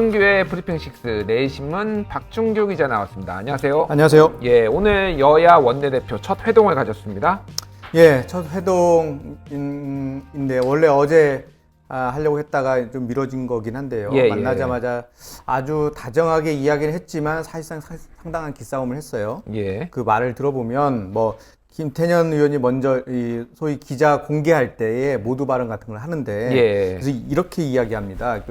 박준규의 브리핑 식스 내일신문 박준규 기자 나왔습니다. 안녕하세요. 안녕하세요. 예, 오늘 여야 원내대표 첫 회동을 가졌습니다. 예, 첫 회동인데 원래 어제 하려고 했다가 좀 미뤄진 거긴 한데요. 만나자마자 아주 다정하게 이야기를 했지만 사실상 상당한 기싸움을 했어요. 예. 그 말을 들어보면 뭐 김태년 의원이 먼저 이 소위 기자 공개할 때에 모두 발언 같은 걸 하는데 그래서 이렇게 이야기합니다.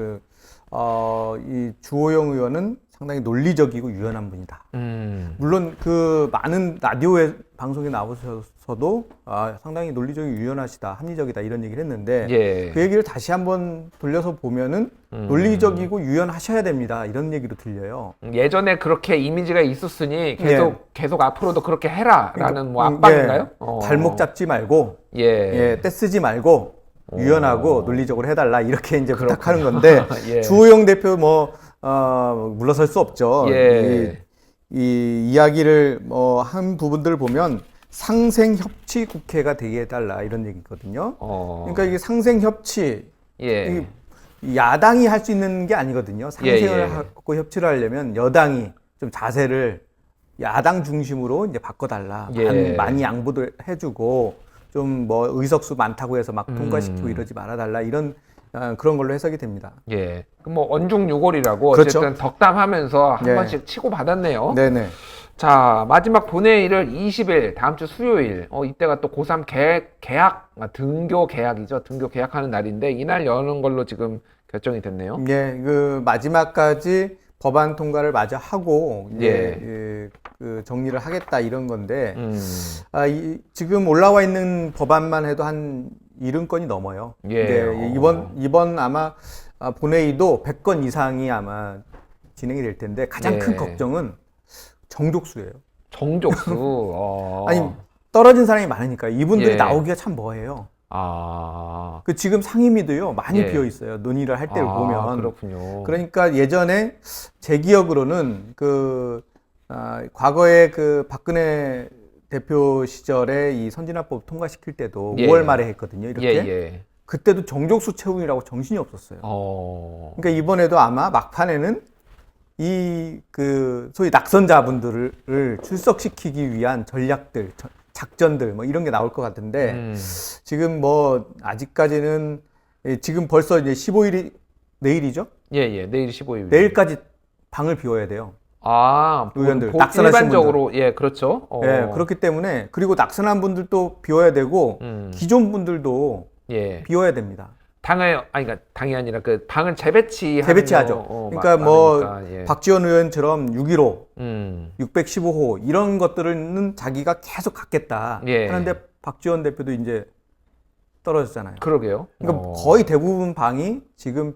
이 주호영 의원은 상당히 논리적이고 유연한 분이다. 물론 그 많은 라디오에 방송에 나오셔서도 상당히 논리적이고 유연하시다, 합리적이다 이런 얘기를 했는데 그 얘기를 다시 한번 돌려서 보면은 논리적이고 유연하셔야 됩니다. 이런 얘기로 들려요. 예전에 그렇게 이미지가 있었으니 계속 앞으로도 그렇게 해라라는 뭐 압박인가요? 발목 잡지 말고 떼 쓰지 말고 유연하고 논리적으로 해달라 이렇게 이제 부탁하는 건데 주호영 대표 물러설 수 없죠. 이 이야기를 한 부분들을 보면 상생협치 국회가 되게 해달라 이런 얘기거든요. 그러니까 이게 상생협치 야당이 할 수 있는 게 아니거든요. 상생을 하고 협치를 하려면 여당이 좀 자세를 야당 중심으로 이제 바꿔달라. 많이 양보도 해주고 좀 의석수 많다고 해서 막 통과시키고 이러지 말아달라 이런 그런 걸로 해석이 됩니다. 예. 뭐 언중유골이라고 그렇죠. 어쨌든 덕담하면서 한 번씩 치고 받았네요. 네네. 자, 마지막 본회의를 20일 다음 주 수요일 이때가 또 고3 개학 등교 개학이죠. 등교 개학하는 날인데 이날 여는 걸로 지금 결정이 됐네요. 예. 그 마지막까지 법안 통과를 마저 하고 그 정리를 하겠다 이런 건데 지금 올라와 있는 법안만 해도 한 70건이 넘어요. 이번 아마 본회의도 100건 이상이 아마 진행이 될 텐데 가장 큰 걱정은 정족수예요. 정족수. 아니 떨어진 사람이 많으니까 이분들이 나오기가 참 뭐해요. 그 지금 상임위도요 많이 비어 있어요. 논의를 할 때를 보면. 그렇군요. 그러니까 예전에 제 기억으로는 과거에 그 박근혜 대표 시절에 이 선진화법 통과시킬 때도 5월 말에 했거든요. 이렇게. 그때도 정족수 채우느라고 정신이 없었어요. 그러니까 이번에도 아마 막판에는 소위 낙선자분들을 출석시키기 위한 전략들, 작전들 이런 게 나올 것 같은데 지금 아직까지는 지금 벌써 이제 15일이 내일이죠? 내일 15일. 내일까지 방을 비워야 돼요. 의원들 낙선하신 일반적으로 분들. 그렇죠. 그렇기 때문에 그리고 낙선한 분들도 비워야 되고 기존 분들도 비워야 됩니다. 그러니까 당이 아니라 그 방을 재배치하죠. 그러니까 박지원 의원처럼 615, 615호 이런 것들은 자기가 계속 갖겠다 하는데 박지원 대표도 이제 떨어졌잖아요. 그러게요. 그러니까 거의 대부분 방이 지금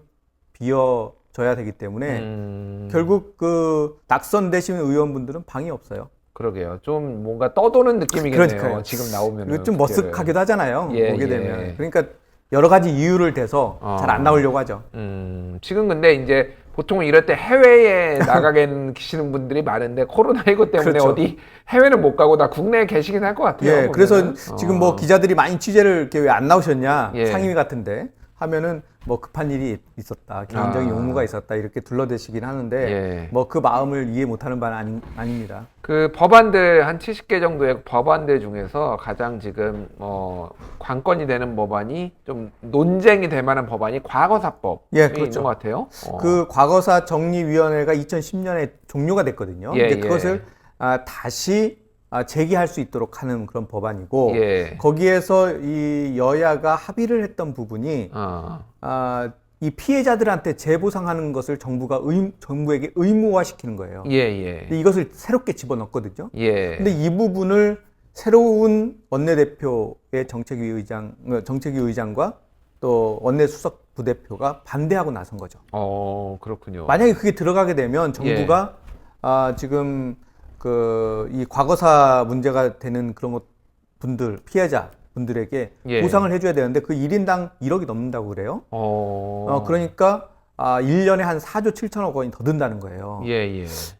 비어져야 되기 때문에 결국 그 낙선되신 의원분들은 방이 없어요. 그러게요. 좀 뭔가 떠도는 느낌이겠네요. 그러니까요. 지금 나오면 좀 머쓱하기도 하잖아요. 보게 되면. 그러니까 여러 가지 이유를 대서 잘 안 나오려고 하죠. 지금 근데 이제 보통 이럴 때 해외에 나가 계시는 분들이 많은데 코로나19 때문에 어디 해외는 못 가고 다 국내에 계시긴 할 것 같아요. 그래서 지금 기자들이 많이 취재를 이렇게 왜 안 나오셨냐 상임위 같은데 하면은 급한 일이 있었다, 개인적인 용무가 있었다 이렇게 둘러대시긴 하는데 그 마음을 이해 못하는 바는 아닙니다. 그 법안들 한 70개 정도의 법안들 중에서 가장 지금 관건이 되는 법안이 좀 논쟁이 될 만한 법안이 과거사법이 있는 것 같아요. 그 과거사 정리위원회가 2010년에 종료가 됐거든요. 이제 그것을 다시 제기할 수 있도록 하는 그런 법안이고 거기에서 이 여야가 합의를 했던 부분이 이 피해자들한테 재보상하는 것을 정부에게 의무화시키는 거예요. 이것을 새롭게 집어넣었거든요. 근데 이 부분을 새로운 원내대표의 정책위 의장과 또 원내수석 부대표가 반대하고 나선 거죠. 그렇군요. 만약에 그게 들어가게 되면 정부가 지금 이 과거사 문제가 되는 그런 피해자 분들에게 보상을 해줘야 되는데 그 1인당 1억이 넘는다고 그래요. 그러니까 1년에 한 4조 7천억 원이 더 든다는 거예요.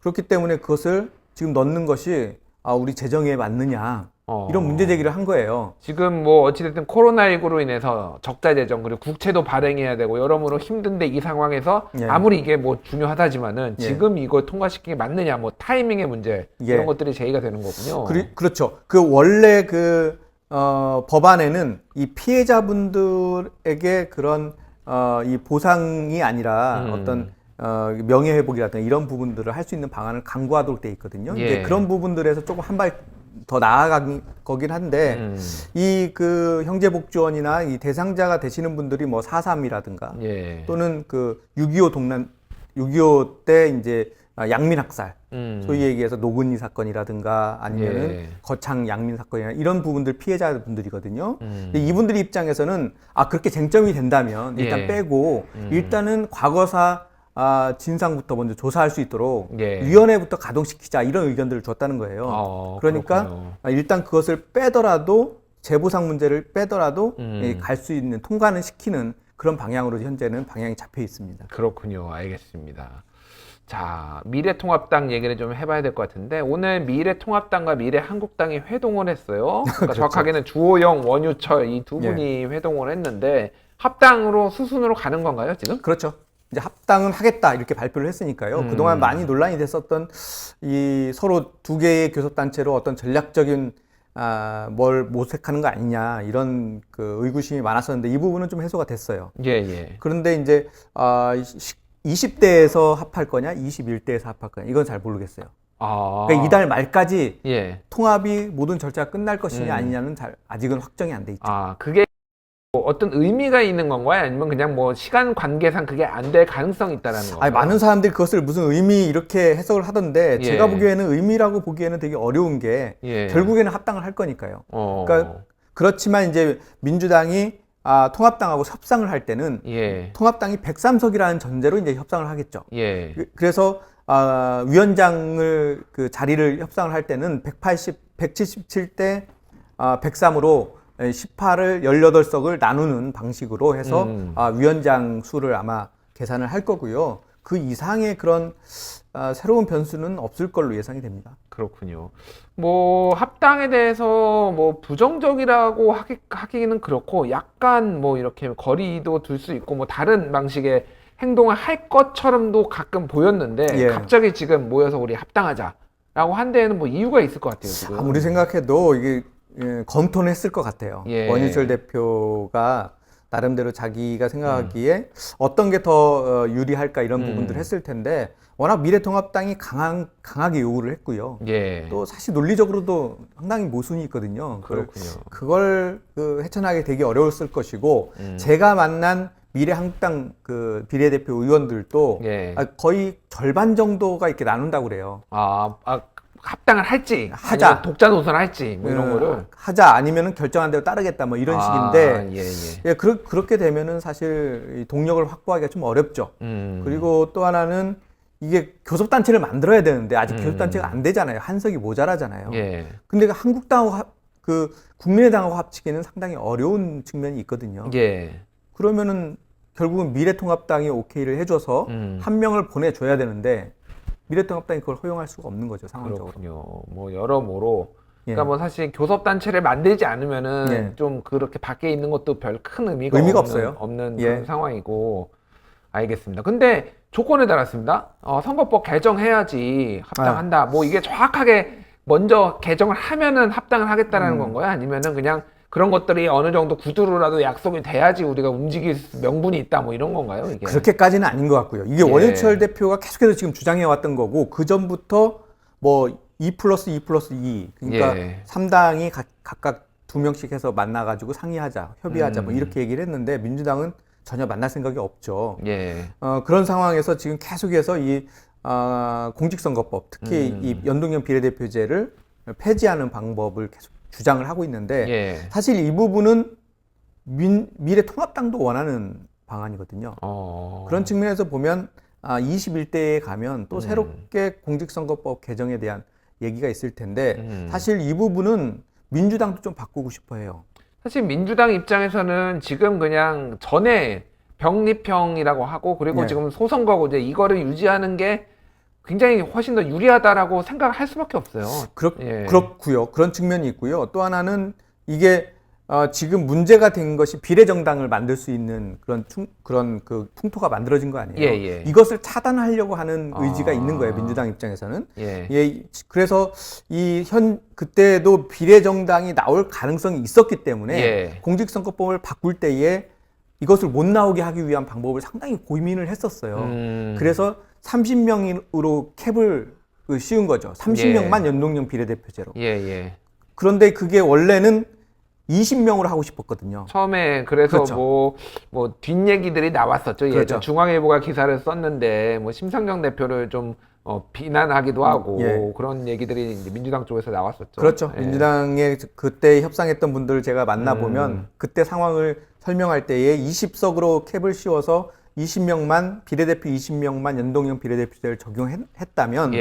그렇기 때문에 그것을 지금 넣는 것이 우리 재정에 맞느냐 이런 문제 제기를 한 거예요. 지금 뭐 어찌됐든 코로나19로 인해서 적자 재정 그리고 국채도 발행해야 되고 여러모로 힘든데 이 상황에서 예. 아무리 이게 뭐 중요하다지만은 예. 지금 이걸 통과시키기 맞느냐 뭐 타이밍의 문제 예. 이런 것들이 제기가 되는 거군요. 그렇죠. 그 원래 법안에는 이 피해자분들에게 그런 이 보상이 아니라 어떤 명예회복이라든가 이런 부분들을 할 수 있는 방안을 강구하도록 돼 있거든요. 예. 이제 그런 부분들에서 조금 한 발 더 나아가긴 한데 이 그 형제복지원이나 이 대상자가 되시는 분들이 뭐 4.3이라든가 예. 또는 그 6.25 때 이제 양민학살 소위 얘기해서 노근이 사건이라든가 아니면은 예. 거창 양민 사건이나 이런 부분들 피해자분들이거든요. 근데 이분들 입장에서는 그렇게 쟁점이 된다면 일단 예. 빼고 일단은 과거사 진상부터 먼저 조사할 수 있도록 예. 위원회부터 가동시키자 이런 의견들을 줬다는 거예요. 그러니까 그렇군요. 일단 그것을 빼더라도 재보상 문제를 빼더라도 갈 수 있는 통과는 시키는 그런 방향으로 현재는 방향이 잡혀 있습니다. 그렇군요. 알겠습니다. 자, 미래통합당 얘기를 좀 해봐야 될 것 같은데 오늘 미래통합당과 미래한국당이 회동을 했어요. 그러니까 그렇죠. 정확하게는 주호영, 원유철 이 두 분이 회동을 했는데 합당으로 수순으로 가는 건가요, 지금? 그렇죠. 이제 합당은 하겠다 이렇게 발표를 했으니까요. 그동안 많이 논란이 됐었던 이 서로 두 개의 교섭단체로 어떤 전략적인 뭘 모색하는 거 아니냐 이런 그 의구심이 많았었는데 이 부분은 좀 해소가 됐어요. 예, 예. 그런데 이제 20대에서 합할 거냐, 21대에서 합할 거냐 이건 잘 모르겠어요. 그러니까 이달 말까지 예. 통합이 모든 절차가 끝날 것이냐 아니냐는 아직은 확정이 안 돼 있죠. 그게 뭐 어떤 의미가 있는 건가요? 아니면 그냥 뭐 시간 관계상 그게 안 될 가능성이 있다라는 건가요? 많은 사람들이 그것을 무슨 의미 이렇게 해석을 하던데 예. 제가 보기에는 의미라고 보기에는 되게 어려운 게 예. 결국에는 합당을 할 거니까요. 그러니까 그렇지만 이제 민주당이 통합당하고 협상을 할 때는 예. 통합당이 103석이라는 전제로 이제 협상을 하겠죠. 예. 그래서 위원장을 그 자리를 협상을 할 때는 177대 103으로 18을 18석을 나누는 방식으로 해서 위원장 수를 아마 계산을 할 거고요. 그 이상의 그런 새로운 변수는 없을 걸로 예상이 됩니다. 그렇군요. 뭐 합당에 대해서 뭐 부정적이라고 하기는 그렇고 약간 뭐 이렇게 거리도 둘 수 있고 뭐 다른 방식의 행동을 할 것처럼도 가끔 보였는데 예. 갑자기 지금 모여서 우리 합당하자라고 한 데에는 뭐 이유가 있을 것 같아요. 지금. 아무리 생각해도 이게 검토는 했을 것 같아요. 예. 원유철 대표가 나름대로 자기가 생각하기에 어떤 게 더 유리할까 이런 부분들을 했을 텐데 워낙 미래통합당이 강하게 요구를 했고요. 예. 또 사실 논리적으로도 상당히 모순이 있거든요. 그렇군요. 그걸 헤쳐나가기 되게 어려웠을 것이고 제가 만난 미래한국당 그 비례대표 의원들도 예. 거의 절반 정도가 이렇게 나눈다고 그래요. 합당을 할지 하자. 아니면 독자 노선을 할지 뭐 이런 거를 하자 아니면은 결정한 대로 따르겠다 뭐 이런 식인데 예. 그렇게 되면은 사실 이 동력을 확보하기가 좀 어렵죠. 그리고 또 하나는 이게 교섭단체를 만들어야 되는데 아직 교섭단체가 안 되잖아요. 한석이 모자라잖아요. 예. 근데 한국당하고 국민의당하고 합치기는 상당히 어려운 측면이 있거든요. 예. 그러면은 결국은 미래통합당이 오케이를 해줘서 한 명을 보내줘야 되는데 미래통합당이 그걸 허용할 수가 없는 거죠, 상황적으로. 그렇군요. 뭐 여러모로 예. 그러니까 뭐 사실 교섭단체를 만들지 않으면은 예. 좀 그렇게 밖에 있는 것도 별 큰 의미가 없어요. 없는 예. 그런 상황이고 알겠습니다. 근데 조건을 달았습니다. 선거법 개정해야지 합당한다. 뭐 이게 정확하게 먼저 개정을 하면은 합당을 하겠다라는 건가요? 아니면은 그냥 그런 것들이 어느 정도 구두로라도 약속이 돼야지 우리가 움직일 명분이 있다 뭐 이런 건가요? 이게? 그렇게까지는 아닌 것 같고요. 이게 예. 원유철 대표가 계속해서 지금 주장해 왔던 거고 그 전부터 뭐 2+2+2 그러니까 예. 3당이 각각 2명씩 해서 만나가지고 상의하자, 협의하자 뭐 이렇게 얘기를 했는데 민주당은 전혀 만날 생각이 없죠. 예. 그런 상황에서 지금 계속해서 이 공직선거법 특히 이 연동형 비례대표제를 폐지하는 방법을 계속 주장을 하고 있는데 예. 사실 이 부분은 미래통합당도 원하는 방안이거든요. 그런 측면에서 보면 21대에 가면 또 새롭게 공직선거법 개정에 대한 얘기가 있을 텐데 사실 이 부분은 민주당도 좀 바꾸고 싶어 해요. 사실 민주당 입장에서는 지금 그냥 전에 병립형이라고 하고 그리고 예. 지금 소선거고 이제 이거를 유지하는 게 굉장히 훨씬 더 유리하다라고 생각할 수밖에 없어요. 그렇고요. 그런 측면이 있고요. 또 하나는 이게 지금 문제가 된 것이 비례정당을 만들 수 있는 그런 그 풍토가 만들어진 거 아니에요. 이것을 차단하려고 하는 의지가 있는 거예요. 민주당 입장에서는. 그래서 그때도 비례정당이 나올 가능성이 있었기 때문에 공직선거법을 바꿀 때에 이것을 못 나오게 하기 위한 방법을 상당히 고민을 했었어요. 그래서 30명으로 캡을 씌운 거죠. 30명만 연동형 비례대표제로. 그런데 그게 원래는 20명으로 하고 싶었거든요. 처음에 그래서 뭐 뒷얘기들이 나왔었죠. 예전 중앙일보가 기사를 썼는데 뭐 심상정 대표를 좀 비난하기도 하고 그런 얘기들이 이제 민주당 쪽에서 나왔었죠. 그렇죠. 민주당에 그때 협상했던 분들을 제가 만나보면 그때 상황을 설명할 때에 20석으로 캡을 씌워서 20명만 비례대표 20명만 연동형 비례대표제를 적용했다면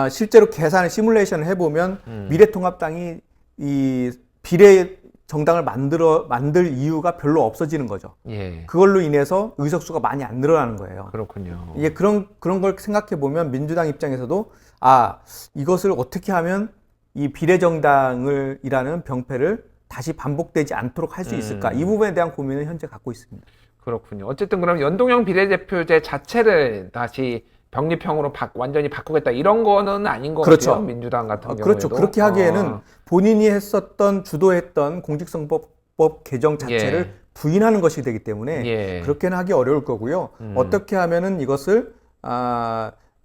실제로 계산을 시뮬레이션을 해보면 미래통합당이 이 비례 정당을 만들 이유가 별로 없어지는 거죠. 그걸로 인해서 의석수가 많이 안 늘어나는 거예요. 그렇군요. 그런 걸 생각해 보면 민주당 입장에서도 이것을 어떻게 하면 이 비례정당이라는 병폐를 다시 반복되지 않도록 할 수 있을까? 이 부분에 대한 고민을 현재 갖고 있습니다. 그렇군요. 어쨌든 그럼 연동형 비례대표제 자체를 다시 병립형으로 완전히 바꾸겠다 이런 거는 아닌 것 같아요. 민주당 같은 경우에도. 그렇죠. 그렇게 하기에는 본인이 주도했던 공직선거법 개정 자체를 부인하는 것이 되기 때문에 그렇게는 하기 어려울 거고요. 어떻게 하면은 이것을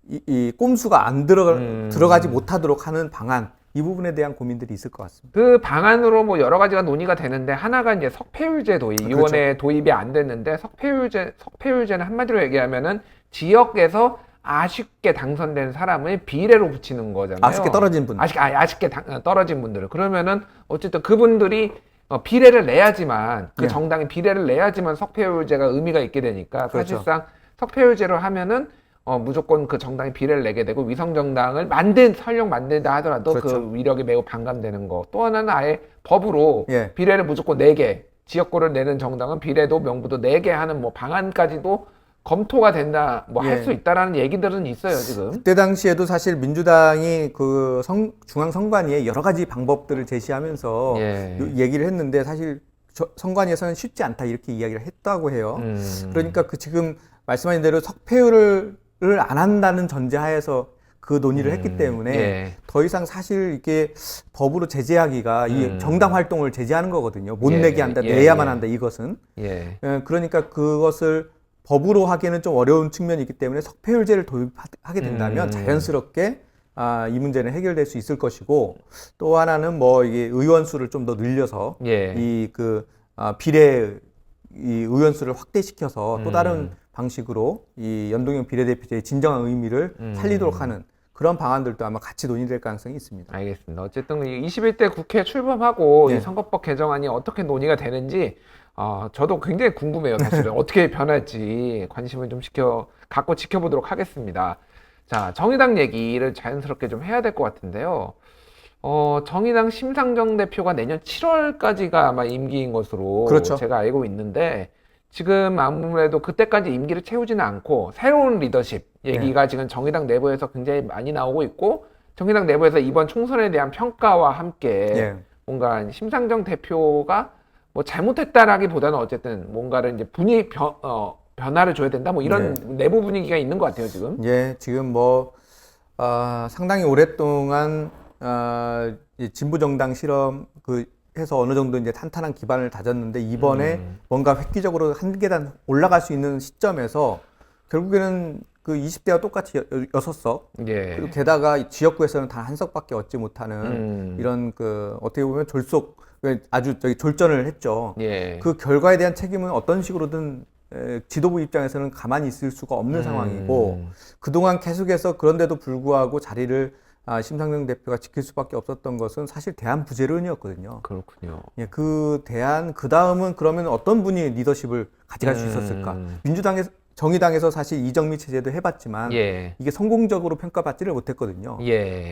이 꼼수가 안 들어가지 못하도록 하는 방안, 이 부분에 대한 고민들이 있을 것 같습니다. 그 방안으로 뭐 여러 가지가 논의가 되는데 하나가 이제 석패율제 도입. 이번에 도입이 안 됐는데 석패율제는 한마디로 얘기하면은 지역에서 아쉽게 당선된 사람을 비례로 붙이는 거잖아요. 아쉽게 떨어진 분들. 아쉽게 떨어진 분들을. 그러면은 어쨌든 그분들이 비례를 내야지만 정당이 비례를 내야지만 석패율제가 의미가 있게 되니까 사실상 석패율제로 하면은 무조건 그 정당이 비례를 내게 되고 위성정당을 설령 만든다 하더라도 그 위력이 매우 반감되는 거. 또 하나는 아예 법으로 비례를 무조건 4개, 지역구를 내는 정당은 비례도 명부도 4개 하는 뭐 방안까지도 검토가 된다, 뭐 할 수 있다라는 얘기들은 있어요, 지금. 그때 당시에도 사실 민주당이 그 중앙선관위에 여러 가지 방법들을 제시하면서 얘기를 했는데 사실 선관위에서는 쉽지 않다 이렇게 이야기를 했다고 해요. 그러니까 지금 말씀하신 대로 석패율을 안 한다는 전제하에서 그 논의를 했기 때문에 더 이상 사실 이게 법으로 제재하기가 이 정당 활동을 제재하는 거거든요. 못 내게 한다, 내야만 한다 이것은. 그러니까 그것을 법으로 하기에는 좀 어려운 측면이 있기 때문에 석패율제를 도입하게 된다면 자연스럽게 이 문제는 해결될 수 있을 것이고, 또 하나는 뭐 이게 의원 수를 좀 더 늘려서 비례 의원 수를 확대시켜서 또 다른 방식으로 이 연동형 비례대표제의 진정한 의미를 살리도록 하는 그런 방안들도 아마 같이 논의될 가능성이 있습니다. 알겠습니다. 어쨌든 21대 국회 출범하고 이 선거법 개정안이 어떻게 논의가 되는지 저도 굉장히 궁금해요. 사실은 어떻게 변할지 관심을 좀 갖고 지켜보도록 하겠습니다. 자, 정의당 얘기를 자연스럽게 좀 해야 될 것 같은데요. 정의당 심상정 대표가 내년 7월까지가 아마 임기인 것으로 제가 알고 있는데, 지금 아무래도 그때까지 임기를 채우지는 않고 새로운 리더십 얘기가 지금 정의당 내부에서 굉장히 많이 나오고 있고, 정의당 내부에서 이번 총선에 대한 평가와 함께 뭔가 심상정 대표가 뭐 잘못했다라기보다는 어쨌든 뭔가를 이제 변화를 줘야 된다, 뭐 이런 내부 분위기가 있는 것 같아요, 지금. 지금 뭐 상당히 오랫동안 진보 정당 실험 해서 어느 정도 이제 탄탄한 기반을 다졌는데, 이번에 뭔가 획기적으로 한 계단 올라갈 수 있는 시점에서 결국에는 그 20대와 똑같이 6석, 그리고 게다가 지역구에서는 단 1석밖에 얻지 못하는 이런 어떻게 보면 아주 졸전을 했죠. 그 결과에 대한 책임은 어떤 식으로든 지도부 입장에서는 가만히 있을 수가 없는 상황이고, 그동안 계속해서 그런데도 불구하고 자리를 심상정 대표가 지킬 수밖에 없었던 것은 사실 대안 부재론이었거든요. 그렇군요. 그 다음은 그러면 어떤 분이 리더십을 가져갈 수 있었을까? 정의당에서 사실 이정미 체제도 해봤지만 이게 성공적으로 평가받지를 못했거든요.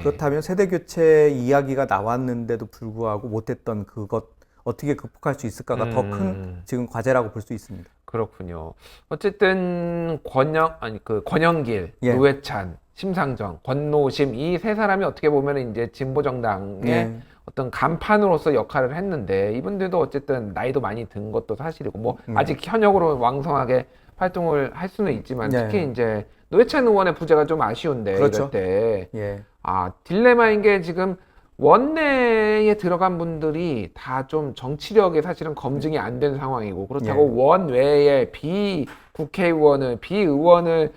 그렇다면 세대교체 이야기가 나왔는데도 불구하고 못했던 그것 어떻게 극복할 수 있을까가 더 큰 지금 과제라고 볼 수 있습니다. 그렇군요. 어쨌든 권영길, 노회찬, 심상정, 권노심 이 세 사람이 어떻게 보면 이제 진보정당의 어떤 간판으로서 역할을 했는데 이분들도 어쨌든 나이도 많이 든 것도 사실이고 뭐 아직 현역으로 왕성하게 활동을 할 수는 있지만 특히 이제 노회찬 의원의 부재가 좀 아쉬운데 그렇죠. 이럴 때 딜레마인 게 지금 원내에 들어간 분들이 다 좀 정치력이 사실은 검증이 안 된 상황이고 그렇다고 원외에 비의원을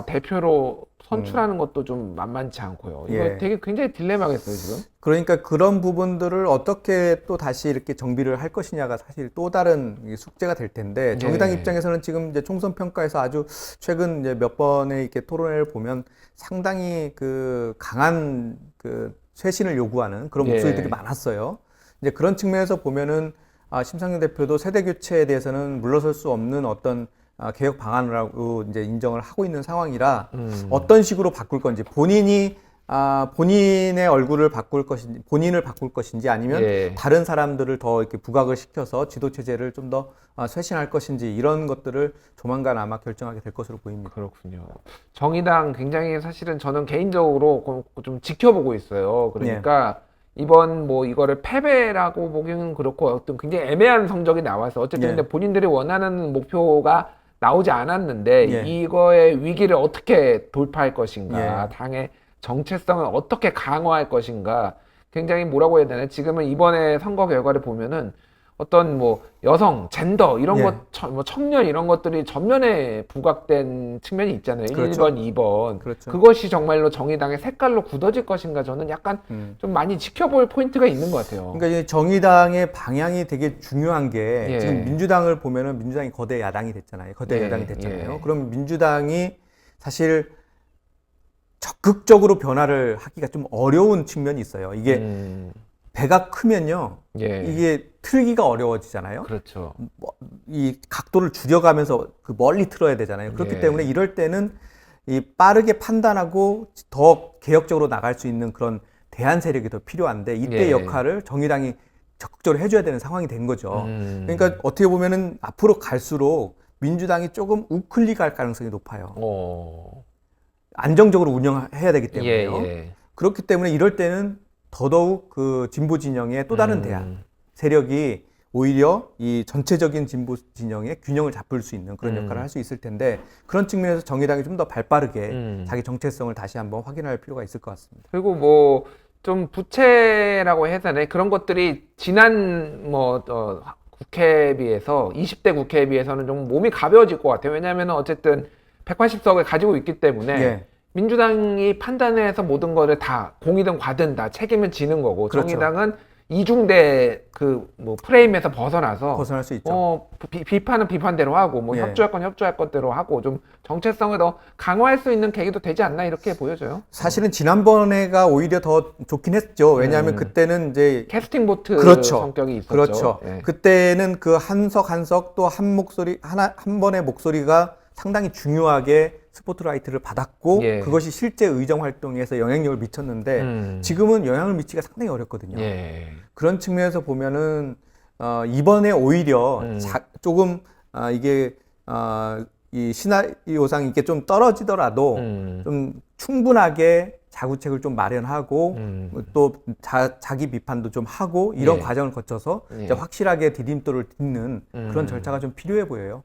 대표로 선출하는 것도 좀 만만치 않고요. 이거 되게 굉장히 딜레마겠어요, 지금. 그러니까 그런 부분들을 어떻게 또 다시 이렇게 정비를 할 것이냐가 사실 또 다른 숙제가 될 텐데 정의당 입장에서는 지금 이제 총선 평가에서 아주 최근 이제 몇 번의 이렇게 토론회를 보면 상당히 그 강한 그 쇄신을 요구하는 그런 목소리들이 많았어요. 이제 그런 측면에서 보면은 심상정 대표도 세대 교체에 대해서는 물러설 수 없는 어떤 개혁 방안이라고 이제 인정을 하고 있는 상황이라 어떤 식으로 바꿀 건지 본인이 본인의 얼굴을 바꿀 것인지 본인을 바꿀 것인지 아니면 다른 사람들을 더 이렇게 부각을 시켜서 지도 체제를 좀 더 쇄신할 것인지 이런 것들을 조만간 아마 결정하게 될 것으로 보입니다. 그렇군요. 정의당 굉장히 사실은 저는 개인적으로 좀 지켜보고 있어요. 그러니까 이번 뭐 이거를 패배라고 보기는 그렇고 어떤 굉장히 애매한 성적이 나와서 어쨌든 근데 본인들이 원하는 목표가 나오지 않았는데 이거의 위기를 어떻게 돌파할 것인가 당의 정체성을 어떻게 강화할 것인가 굉장히 뭐라고 해야 되나 지금은 이번에 선거 결과를 보면은 어떤 뭐 여성, 젠더 이런 뭐 청년 이런 것들이 전면에 부각된 측면이 있잖아요. 1번, 2번. 그것이 정말로 정의당의 색깔로 굳어질 것인가 저는 약간 좀 많이 지켜볼 포인트가 있는 것 같아요. 그러니까 이제 정의당의 방향이 되게 중요한 게 지금 민주당을 보면은 민주당이 거대 야당이 됐잖아요. 거대 여당이 됐잖아요. 그럼 민주당이 사실 적극적으로 변화를 하기가 좀 어려운 측면이 있어요. 이게 배가 크면요. 이게 틀기가 어려워지잖아요. 그렇죠. 이 각도를 줄여가면서 그 멀리 틀어야 되잖아요. 그렇기 때문에 이럴 때는 이 빠르게 판단하고 더 개혁적으로 나갈 수 있는 그런 대안 세력이 더 필요한데 이때 역할을 정의당이 적극적으로 해줘야 되는 상황이 된 거죠. 그러니까 어떻게 보면은 앞으로 갈수록 민주당이 조금 우클릭할 가능성이 높아요. 안정적으로 운영해야 되기 때문에요. 그렇기 때문에 이럴 때는 더더욱 그 진보 진영의 또 다른 대안 세력이 오히려 이 전체적인 진보 진영의 균형을 잡을 수 있는 그런 역할을 할 수 있을 텐데 그런 측면에서 정의당이 좀 더 발빠르게 자기 정체성을 다시 한번 확인할 필요가 있을 것 같습니다. 그리고 뭐 좀 부채라고 해야 되나 그런 것들이 지난 국회에 비해서 20대 국회에 비해서는 좀 몸이 가벼워질 것 같아요. 왜냐하면 어쨌든 180석을 가지고 있기 때문에 민주당이 판단해서 모든 거를 다 공이든 과든 다 책임을 지는 거고 정의당은 이중대 그 뭐 프레임에서 벗어날 수 있죠. 비판은 비판대로 하고 뭐 협조할 건 협조할 것대로 하고 좀 정체성을 더 강화할 수 있는 계기도 되지 않나 이렇게 보여져요. 사실은 지난번에가 오히려 더 좋긴 했죠. 왜냐하면 그때는 이제 캐스팅 보트 성격이 있었죠. 그렇죠. 그때는 그 한 석 한 석 또 한 목소리 한 번의 목소리가 상당히 중요하게 스포트라이트를 받았고 그것이 실제 의정 활동에서 영향력을 미쳤는데 지금은 영향을 미치기가 상당히 어렵거든요. 그런 측면에서 보면은 이번에 오히려 조금 이게 이 시나리오상 이게 좀 떨어지더라도 좀 충분하게 자구책을 좀 마련하고 또 자기 비판도 좀 하고 이런 과정을 거쳐서 이제 확실하게 디딤돌을 딛는 그런 절차가 좀 필요해 보여요.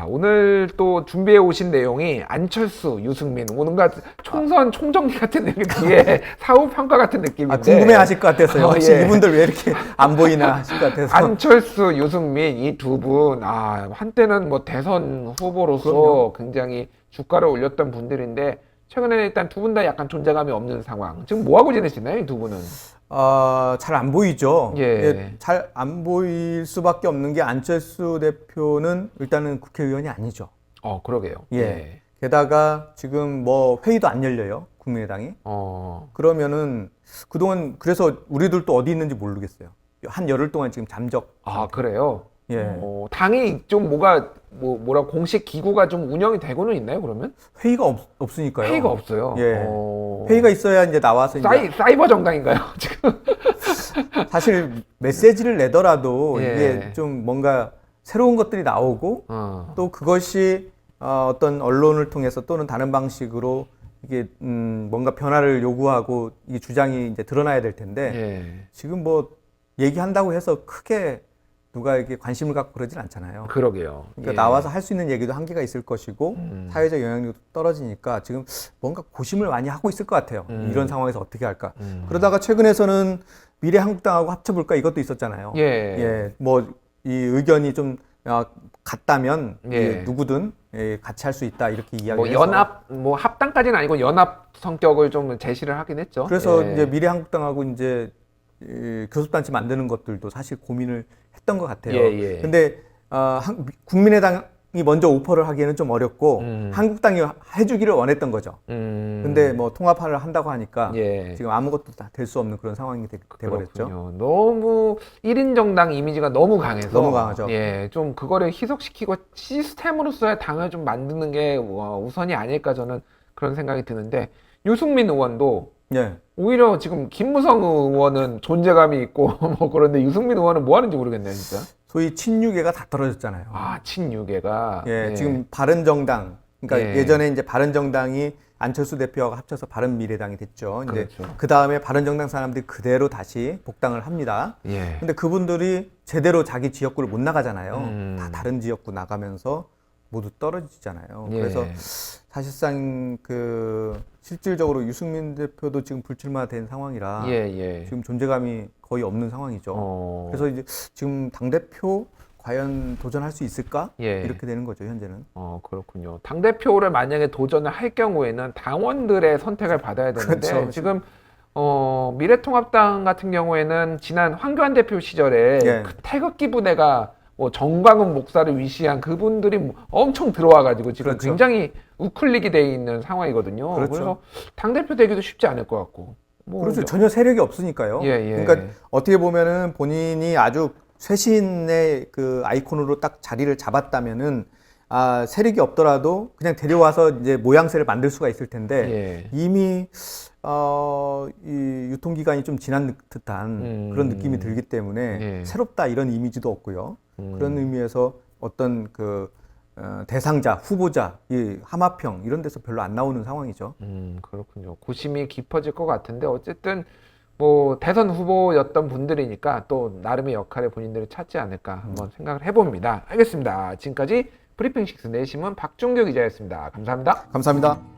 오늘 또 준비해 오신 내용이 안철수, 유승민, 뭔가 총선 총정리 같은 느낌의 사후평가 같은 느낌인데. 궁금해 하실 것 같았어요. 혹시 이분들 왜 이렇게 안 보이나 하실 것 같아서. 안철수, 유승민 이 두 분, 한때는 뭐 대선 후보로서 굉장히 주가를 올렸던 분들인데, 최근에는 일단 두 분 다 약간 존재감이 없는 상황. 지금 뭐하고 지내시나요, 이 두 분은? 잘 안 보이죠. 잘 안 보일 수밖에 없는 게 안철수 대표는 일단은 국회의원이 아니죠. 그러게요. 게다가 지금 뭐 회의도 안 열려요. 국민의당이. 그러면은 그동안 그래서 우리들도 어디 있는지 모르겠어요. 한 열흘 동안 지금 잠적. 그래요? 당이 좀 뭐라 공식 기구가 좀 운영이 되고는 있나요, 그러면? 회의가 없으니까요. 회의가 없어요. 회의가 있어야 이제 나와서 사이버 정당인가요, 지금? 사실 메시지를 내더라도 이게 좀 뭔가 새로운 것들이 나오고 또 그것이 어떤 언론을 통해서 또는 다른 방식으로 이게 뭔가 변화를 요구하고 이 주장이 이제 드러나야 될 텐데 예. 지금 뭐 얘기한다고 해서 크게 누가 이렇게 관심을 갖고 그러진 않잖아요. 그러게요. 그러니까 예. 나와서 할 수 있는 얘기도 한계가 있을 것이고 사회적 영향력도 떨어지니까 지금 뭔가 고심을 많이 하고 있을 것 같아요. 이런 상황에서 어떻게 할까. 그러다가 최근에서는 미래한국당하고 합쳐볼까 이것도 있었잖아요. 예. 예, 뭐 이 의견이 좀 같다면 예. 누구든 같이 할 수 있다 이렇게 이야기해서 뭐 연합, 뭐 합당까지는 아니고 연합 성격을 좀 제시를 하긴 했죠. 그래서 예. 이제 미래한국당하고 이제 교섭단체 만드는 것들도 사실 고민을 했던 것 같아요. 예. 근데 국민의당이 먼저 오퍼를 하기에는 좀 어렵고 한국당이 해주기를 원했던 거죠. 근데 뭐 통합을 한다고 하니까 예. 지금 아무것도 다 될 수 없는 그런 상황이 돼버렸죠. 그렇군요. 너무 1인 정당 이미지가 너무 강해서 너무 강하죠. 예, 좀 그거를 희석시키고 시스템으로서의 당을 좀 만드는 게 우선이 아닐까 저는 그런 생각이 드는데 유승민 의원도 예. 오히려 지금 김무성 의원은 존재감이 있고 뭐 그런데 유승민 의원은 뭐 하는지 모르겠네요, 진짜. 소위 친유계가 다 떨어졌잖아요. 아, 친유계가. 예, 지금 바른정당, 그러니까 예. 예전에 이제 바른정당이 안철수 대표하고 합쳐서 바른미래당이 됐죠. 이제 그렇죠. 그 다음에 바른정당 사람들이 그대로 다시 복당을 합니다. 예. 근데 그분들이 제대로 자기 지역구를 못 나가잖아요. 다 다른 지역구 나가면서 모두 떨어지잖아요. 예. 그래서 사실상 실질적으로 유승민 대표도 지금 불출마된 상황이라 예. 지금 존재감이 거의 없는 상황이죠. 그래서 이제 지금 당대표 과연 도전할 수 있을까? 예. 이렇게 되는 거죠, 현재는. 그렇군요. 당대표를 만약에 도전을 할 경우에는 당원들의 선택을 받아야 되는데 그렇죠. 지금 미래통합당 같은 경우에는 지난 황교안 대표 시절에 예. 그 태극기 부대가 뭐 정광훈 목사를 위시한 그분들이 엄청 들어와가지고 지금 그렇죠. 굉장히 우클릭이 돼 있는 상황이거든요. 그렇죠. 그래서 당대표 되기도 쉽지 않을 것 같고. 그렇죠. 전혀 세력이 없으니까요. 예. 그러니까 어떻게 보면은 본인이 아주 쇄신의 그 아이콘으로 딱 자리를 잡았다면은 세력이 없더라도 그냥 데려와서 이제 모양새를 만들 수가 있을 텐데 이미 이 유통기간이 좀 지난 듯한 그런 느낌이 들기 때문에 새롭다 이런 이미지도 없고요. 그런 의미에서 어떤 대상자, 후보자, 이 하마평 이런 데서 별로 안 나오는 상황이죠. 그렇군요. 고심이 깊어질 것 같은데 어쨌든 뭐 대선 후보였던 분들이니까 또 나름의 역할을 본인들이 찾지 않을까 한번 생각을 해봅니다. 알겠습니다. 지금까지 브리핑 식스 내신문 박종규 기자였습니다. 감사합니다. 감사합니다.